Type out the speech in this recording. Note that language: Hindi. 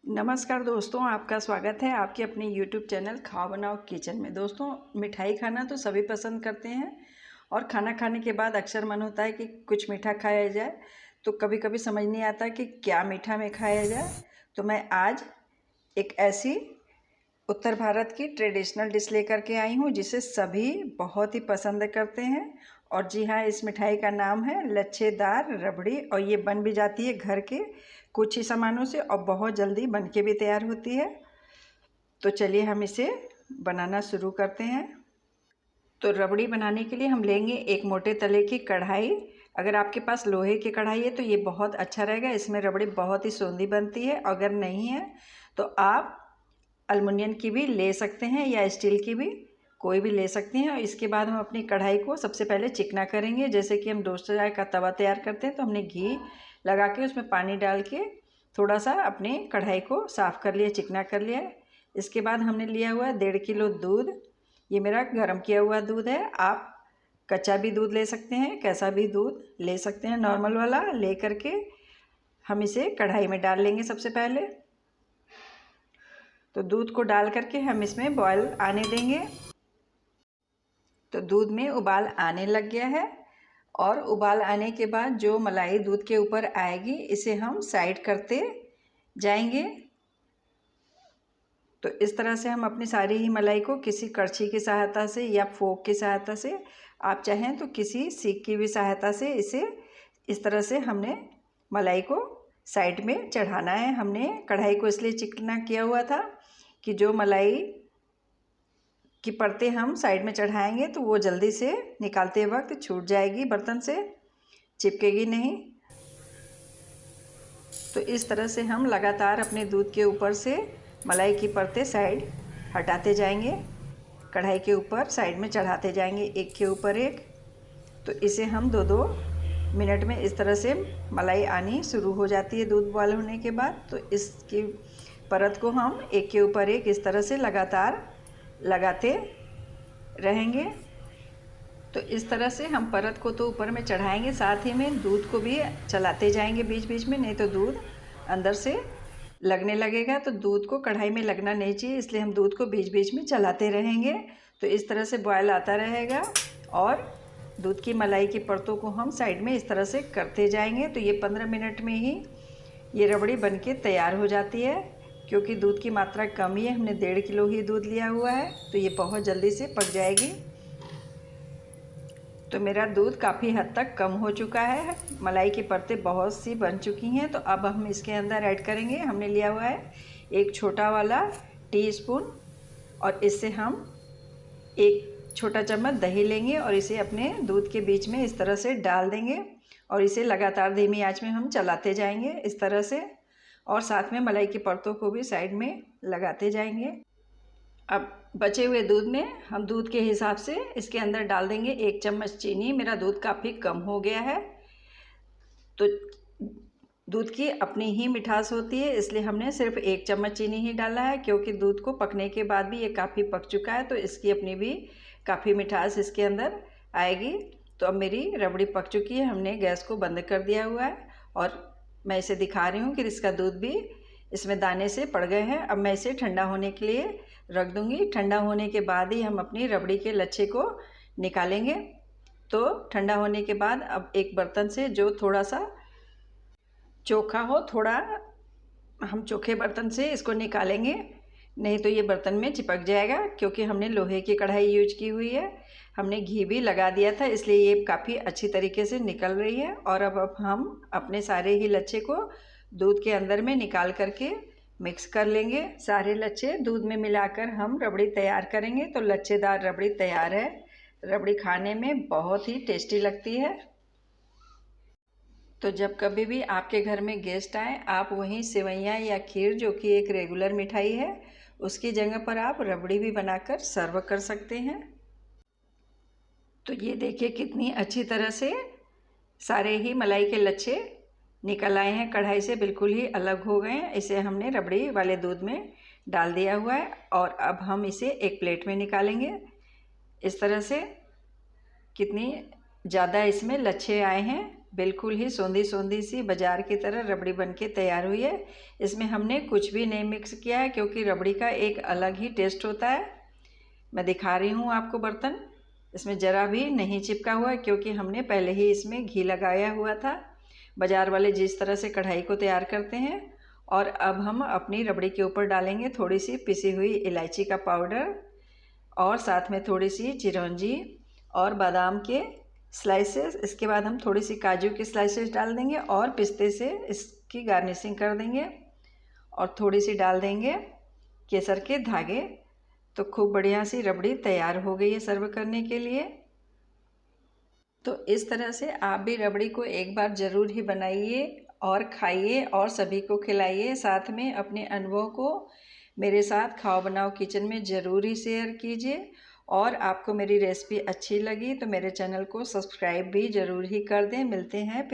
नमस्कार दोस्तों, आपका स्वागत है आपके अपने YouTube चैनल खाओ बनाओ किचन में। दोस्तों, मिठाई खाना तो सभी पसंद करते हैं और खाना खाने के बाद अक्सर मन होता है कि कुछ मीठा खाया जाए। तो कभी कभी समझ नहीं आता कि क्या मीठा में खाया जाए। तो मैं आज एक ऐसी उत्तर भारत की ट्रेडिशनल डिश लेकर के आई हूँ जिसे सभी बहुत ही पसंद करते हैं। और जी हाँ, इस मिठाई का नाम है लच्छेदार रबड़ी और ये बन भी जाती है घर के कुछ ही सामानों से और बहुत जल्दी बन के भी तैयार होती है। तो चलिए हम इसे बनाना शुरू करते हैं। तो रबड़ी बनाने के लिए हम लेंगे एक मोटे तले की कढ़ाई। अगर आपके पास लोहे की कढ़ाई है तो ये बहुत अच्छा रहेगा, इसमें रबड़ी बहुत ही सोंधी बनती है। अगर नहीं है तो आप एल्युमिनियम की भी ले सकते हैं या स्टील की भी, कोई भी ले सकते हैं। और इसके बाद हम अपनी कढ़ाई को सबसे पहले चिकना करेंगे। जैसे कि हम डोसा का तवा तैयार करते हैं तो हमने घी लगा के उसमें पानी डाल के थोड़ा सा अपने कढ़ाई को साफ़ कर लिया, चिकना कर लिया। इसके बाद हमने लिया हुआ है 1.5 किलो दूध। ये मेरा गर्म किया हुआ दूध है। आप कच्चा भी दूध ले सकते हैं, कैसा भी दूध ले सकते हैं, नॉर्मल वाला ले करके हम इसे कढ़ाई में डाल लेंगे। सबसे पहले तो दूध को डाल करके हम इसमें बॉयल आने देंगे। तो दूध में उबाल आने लग गया है और उबाल आने के बाद जो मलाई दूध के ऊपर आएगी इसे हम साइड करते जाएंगे। तो इस तरह से हम अपनी सारी ही मलाई को किसी कड़छी की सहायता से या फोक की सहायता से, आप चाहें तो किसी सीख की भी सहायता से इसे इस तरह से हमने मलाई को साइड में चढ़ाना है। हमने कढ़ाई को इसलिए चिकना किया हुआ था कि जो मलाई की परतें हम साइड में चढ़ाएंगे तो वो जल्दी से निकालते वक्त छूट जाएगी, बर्तन से चिपकेगी नहीं। तो इस तरह से हम लगातार अपने दूध के ऊपर से मलाई की परतें साइड हटाते जाएंगे, कढ़ाई के ऊपर साइड में चढ़ाते जाएंगे एक के ऊपर एक। तो इसे हम 2-2 मिनट में इस तरह से मलाई आनी शुरू हो जाती है दूध बॉयल होने के बाद। तो इसकी परत को हम एक के ऊपर एक इस तरह से लगातार लगाते रहेंगे। तो इस तरह से हम परत को तो ऊपर में चढ़ाएंगे, साथ ही में दूध को भी चलाते जाएंगे बीच बीच में, नहीं तो दूध अंदर से लगने लगेगा। तो दूध को कढ़ाई में लगना नहीं चाहिए, इसलिए हम दूध को बीच बीच में चलाते रहेंगे। तो इस तरह से बॉयल आता रहेगा और दूध की मलाई की परतों को हम साइड में इस तरह से करते जाएंगे। तो ये 15 मिनट में ही ये रबड़ी बनके तैयार हो जाती है। क्योंकि दूध की मात्रा कम ही है, हमने 1.5 किलो ही दूध लिया हुआ है, तो ये बहुत जल्दी से पक जाएगी। तो मेरा दूध काफ़ी हद तक कम हो चुका है, मलाई की परतें बहुत सी बन चुकी हैं। तो अब हम इसके अंदर ऐड करेंगे, हमने लिया हुआ है एक छोटा वाला टीस्पून और इससे हम एक छोटा चम्मच दही लेंगे और इसे अपने दूध के बीच में इस तरह से डाल देंगे और इसे लगातार धीमी आंच में हम चलाते जाएंगे इस तरह से, और साथ में मलाई की परतों को भी साइड में लगाते जाएंगे। अब बचे हुए दूध में हम दूध के हिसाब से इसके अंदर डाल देंगे 1 चम्मच चीनी। मेरा दूध काफ़ी कम हो गया है, तो दूध की अपनी ही मिठास होती है, इसलिए हमने सिर्फ 1 चम्मच चीनी ही डाला है। क्योंकि दूध को पकने के बाद भी ये काफ़ी पक चुका है, तो इसकी अपनी भी काफ़ी मिठास इसके अंदर आएगी। तो अब मेरी रबड़ी पक चुकी है, हमने गैस को बंद कर दिया हुआ है और मैं इसे दिखा रही हूँ कि इसका दूध भी इसमें दाने से पड़ गए हैं। अब मैं इसे ठंडा होने के लिए रख दूँगी। ठंडा होने के बाद ही हम अपनी रबड़ी के लच्छे को निकालेंगे। तो ठंडा होने के बाद अब एक बर्तन से जो थोड़ा सा चोखा हो, थोड़ा हम चोखे बर्तन से इसको निकालेंगे, नहीं तो ये बर्तन में चिपक जाएगा। क्योंकि हमने लोहे की कढ़ाई यूज की हुई है, हमने घी भी लगा दिया था, इसलिए ये काफ़ी अच्छी तरीके से निकल रही है। और अब हम अपने सारे ही लच्छे को दूध के अंदर में निकाल करके मिक्स कर लेंगे। सारे लच्छे दूध में मिलाकर हम रबड़ी तैयार करेंगे। तो लच्छेदार रबड़ी तैयार है। रबड़ी खाने में बहुत ही टेस्टी लगती है। तो जब कभी भी आपके घर में गेस्ट आए, आप वहीं सेवइयाँ या खीर, जो कि एक रेगुलर मिठाई है, उसकी जगह पर आप रबड़ी भी बनाकर सर्व कर सकते हैं। तो ये देखिए कितनी अच्छी तरह से सारे ही मलाई के लच्छे निकल आए हैं, कढ़ाई से बिल्कुल ही अलग हो गए हैं। इसे हमने रबड़ी वाले दूध में डाल दिया हुआ है और अब हम इसे एक प्लेट में निकालेंगे। इस तरह से कितनी ज़्यादा इसमें लच्छे आए हैं, बिल्कुल ही सोंधी सोंधी सी बाज़ार की तरह रबड़ी बनके तैयार हुई है। इसमें हमने कुछ भी नहीं मिक्स किया है क्योंकि रबड़ी का एक अलग ही टेस्ट होता है। मैं दिखा रही हूँ आपको बर्तन, इसमें ज़रा भी नहीं चिपका हुआ है क्योंकि हमने पहले ही इसमें घी लगाया हुआ था। बाज़ार वाले जिस तरह से कढ़ाई को तैयार करते हैं। और अब हम अपनी रबड़ी के ऊपर डालेंगे थोड़ी सी पिसी हुई इलायची का पाउडर और साथ में थोड़ी सी चिरौंजी और बादाम के स्लाइसेस। इसके बाद हम थोड़ी सी काजू की स्लाइसेस डाल देंगे और पिस्ते से इसकी गार्निशिंग कर देंगे और थोड़ी सी डाल देंगे केसर के धागे। तो खूब बढ़िया सी रबड़ी तैयार हो गई है सर्व करने के लिए। तो इस तरह से आप भी रबड़ी को एक बार ज़रूर ही बनाइए और खाइए और सभी को खिलाइए। साथ में अपने अनुभव को मेरे साथ खाओ बनाओ किचन में ज़रूर ही शेयर कीजिए। और आपको मेरी रेसिपी अच्छी लगी तो मेरे चैनल को सब्सक्राइब भी ज़रूर ही कर दें। मिलते हैं फिर।